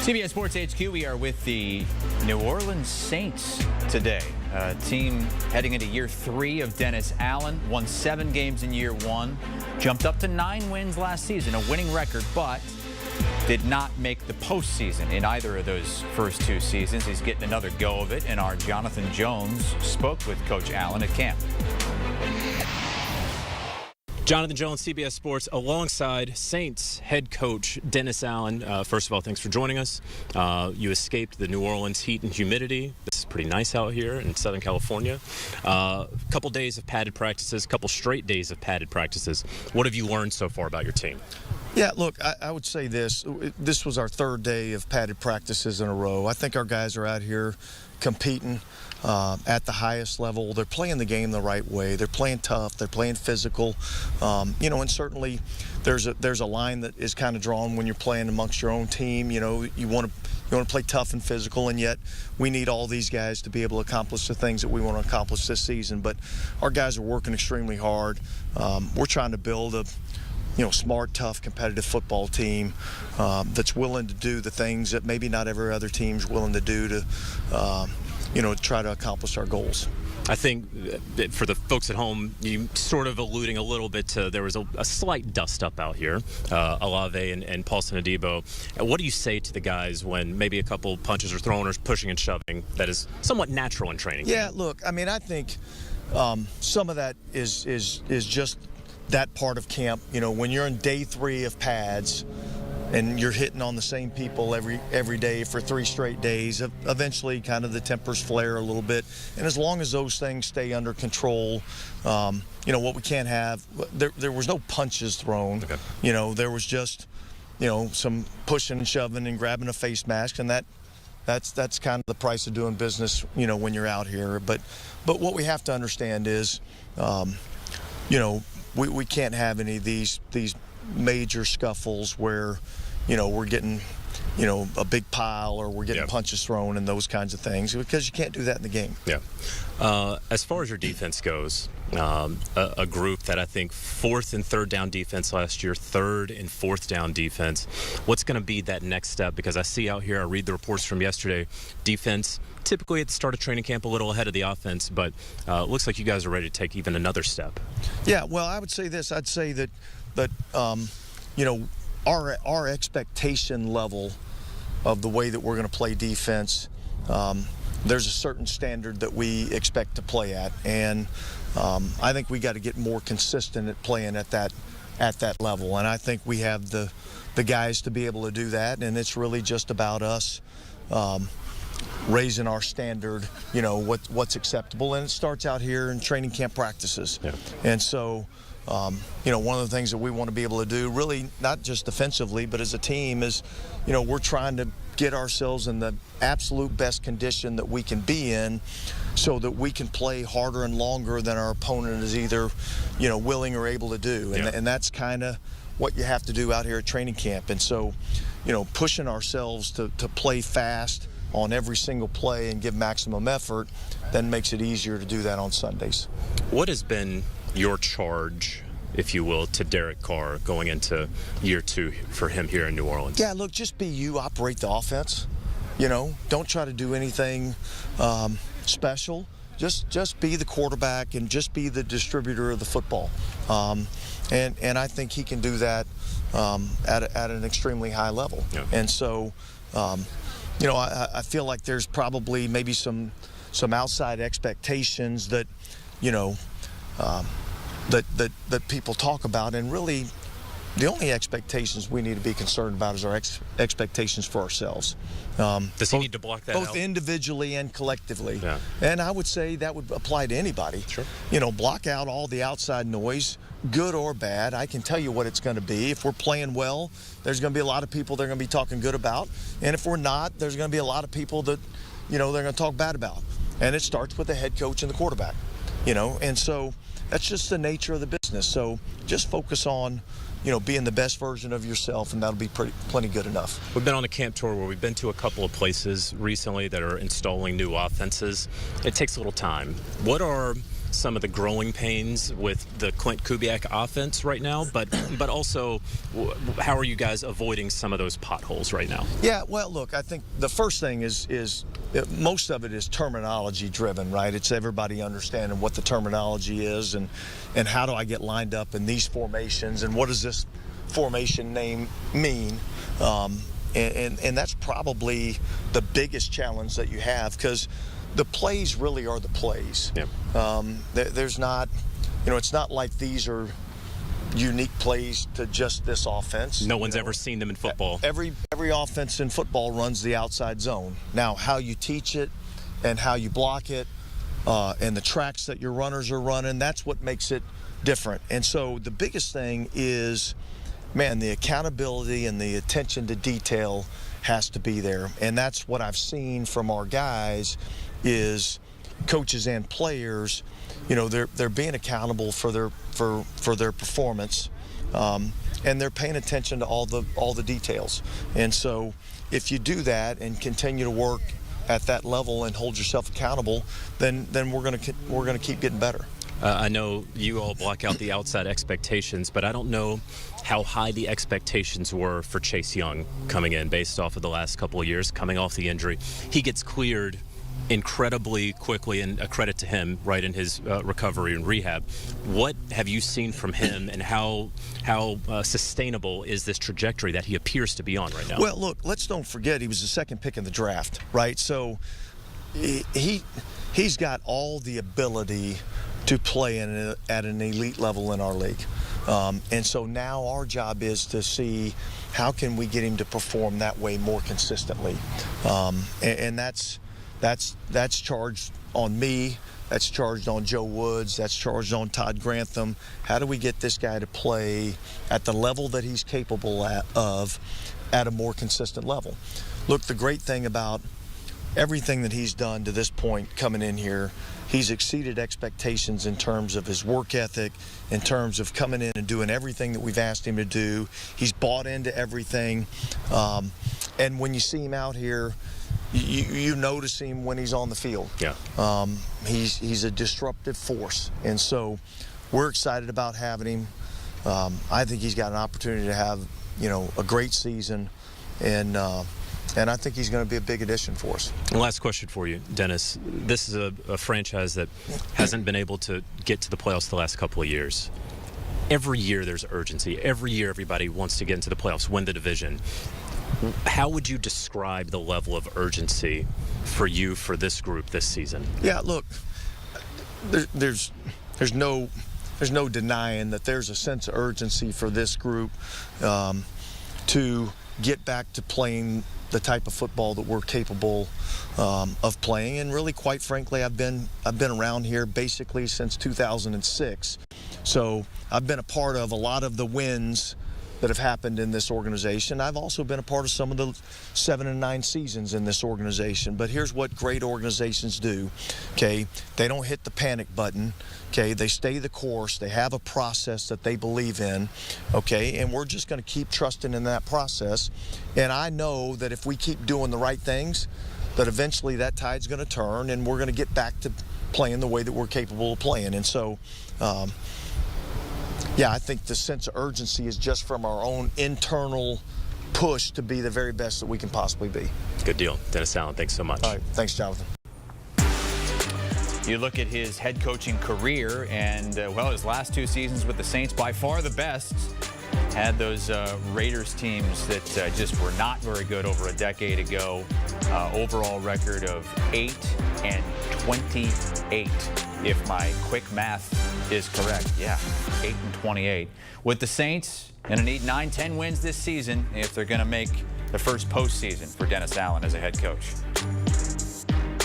CBS Sports HQ, we are with the New Orleans Saints today. A team heading into year 3 of Dennis Allen, won 7 games in year 1, jumped up to 9 wins last season, a winning record, but did not make the postseason in either of those first 2 seasons. He's getting another go of it, and our Jonathan Jones spoke with Coach Allen at camp. Jonathan Jones, CBS Sports, alongside Saints head coach Dennis Allen. First of all, thanks for joining us. You escaped the New Orleans heat and humidity. This is pretty nice out here in Southern California. A couple days of padded practices, couple straight days of padded practices. What have you learned so far about your team? Yeah, look, I would say this. This was our 3rd day of padded practices in a row. I think our guys are out here competing at the highest level. They're playing the game the right way. They're playing tough. They're playing physical. And certainly there's a line that is kind of drawn when you're playing amongst your own team. You want to play tough and physical, and yet we need all these guys to be able to accomplish the things that we want to accomplish this season. But our guys are working extremely hard. We're trying to build a smart, tough, competitive football team that's willing to do the things that maybe not every other team's willing to do to try to accomplish our goals. I think that for the folks at home, you sort of alluding a little bit to there was a slight dust up out here, Olave and Paulson Adebo. What do you say to the guys when maybe a couple punches are thrown or pushing and shoving that is somewhat natural in training? Yeah, look, I mean, I think some of that is just that part of camp. When you're in day 3 of pads and you're hitting on the same people every day for 3 straight days, eventually kind of the tempers flare a little bit. And as long as those things stay under control, what we can't have, there was no punches thrown. Okay. There was just, some pushing and shoving and grabbing a face mask, and that's kind of the price of doing business, when you're out here. But what we have to understand is, we can't have any of these major scuffles where, we're getting, a big pile or we're getting punches thrown and those kinds of things, because you can't do that in the game. Yeah. As far as your defense goes, a group that I think 4th and 3rd down defense last year, 3rd and 4th down defense. What's going to be that next step? Because I see out here, I read the reports from yesterday, defense typically at the start of training camp a little ahead of the offense, but it looks like you guys are ready to take even another step. Yeah, well, I would say this. I'd say that our expectation level of the way that we're going to play defense, there's a certain standard that we expect to play at, and I think we got to get more consistent at playing at that level, and I think we have the guys to be able to do that, and it's really just about us raising our standard, what's acceptable, and it starts out here in training camp practices. Yeah. And so one of the things that we want to be able to do, really not just defensively but as a team, is we're trying to get ourselves in the absolute best condition that we can be in, so that we can play harder and longer than our opponent is either willing or able to do. And that's kind of what you have to do out here at training camp. And so pushing ourselves to play fast on every single play and give maximum effort then makes it easier to do that on Sundays. What has been your charge, if you will, to Derek Carr going into year 2 for him here in New Orleans? Yeah, look, just be you, operate the offense. Don't try to do anything special. Just be the quarterback and just be the distributor of the football. And I think he can do that at an extremely high level. Yeah. And so, I feel like there's probably maybe some outside expectations that, that people talk about, and really the only expectations we need to be concerned about is our expectations for ourselves. Does he need to block that out? Both individually and collectively. Yeah. And I would say that would apply to anybody. Sure. Block out all the outside noise, good or bad. I can tell you what it's going to be. If we're playing well, there's going to be a lot of people they're going to be talking good about. And if we're not, there's going to be a lot of people that, they're going to talk bad about. And it starts with the head coach and the quarterback, and so that's just the nature of the business. So just focus on, being the best version of yourself, and that'll be plenty good enough. We've been on a camp tour where we've been to a couple of places recently that are installing new offenses. It takes a little time. What are some of the growing pains with the Clint Kubiak offense right now, but also how are you guys avoiding some of those potholes right now? Yeah, well, look, I think the first thing is most of it is terminology driven, right? It's everybody understanding what the terminology is and how do I get lined up in these formations and what does this formation name mean? And that's probably the biggest challenge that you have, because the plays really are the plays. Yeah. There's not, it's not like these are unique plays to just this offense. No one's ever seen them in football. Every offense in football runs the outside zone. Now, how you teach it and how you block it and the tracks that your runners are running, that's what makes it different. And so the biggest thing is, man, the accountability and the attention to detail has to be there. And that's what I've seen from our guys is coaches and players, they're being accountable for their performance. And they're paying attention to all the details. And so if you do that and continue to work at that level and hold yourself accountable, then we're going to keep getting better. I know you all block out the outside expectations, but I don't know how high the expectations were for Chase Young coming in based off of the last couple of years, coming off the injury. He gets cleared incredibly quickly, and a credit to him, right, in his recovery and rehab. What have you seen from him, and how sustainable is this trajectory that he appears to be on right now? Well, look, let's don't forget he was the second pick in the draft, right? So he's got all the ability to play at an elite level in our league. And so now our job is to see how can we get him to perform that way more consistently. And that's charged on me, that's charged on Joe Woods, that's charged on Todd Grantham. How do we get this guy to play at the level that he's capable of at a more consistent level? Look, the great thing about everything that he's done to this point coming in here, he's exceeded expectations in terms of his work ethic, in terms of coming in and doing everything that we've asked him to do. He's bought into everything. And when you see him out here, you notice him when he's on the field. Yeah. He's a disruptive force. And so we're excited about having him. I think he's got an opportunity to have, a great season. And I think he's going to be a big addition for us. Last question for you, Dennis. This is a franchise that hasn't been able to get to the playoffs the last couple of years. Every year there's urgency. Every year everybody wants to get into the playoffs, win the division. How would you describe the level of urgency for you for this group this season? Yeah, look, there's no denying that there's a sense of urgency for this group to get back to playing the type of football that we're capable of playing. And really, quite frankly, I've been around here basically since 2006. So I've been a part of a lot of the wins that have happened in this organization. I've also been a part of some of the 7 and 9 seasons in this organization. But here's what great organizations do, okay? They don't hit the panic button, okay? They stay the course. They have a process that they believe in, okay? And we're just going to keep trusting in that process. And I know that if we keep doing the right things, that eventually that tide's going to turn and we're going to get back to playing the way that we're capable of playing. And so, yeah, I think the sense of urgency is just from our own internal push to be the very best that we can possibly be. Good deal. Dennis Allen, thanks so much. All right, thanks, Jonathan. You look at his head coaching career, and, his last 2 seasons with the Saints, by far the best. Had those Raiders teams that just were not very good over a decade ago. Overall record of 8-28, if my quick math is correct. Yeah, 8-28. With the Saints, going to need 9-10 wins this season if they're going to make the first postseason for Dennis Allen as a head coach.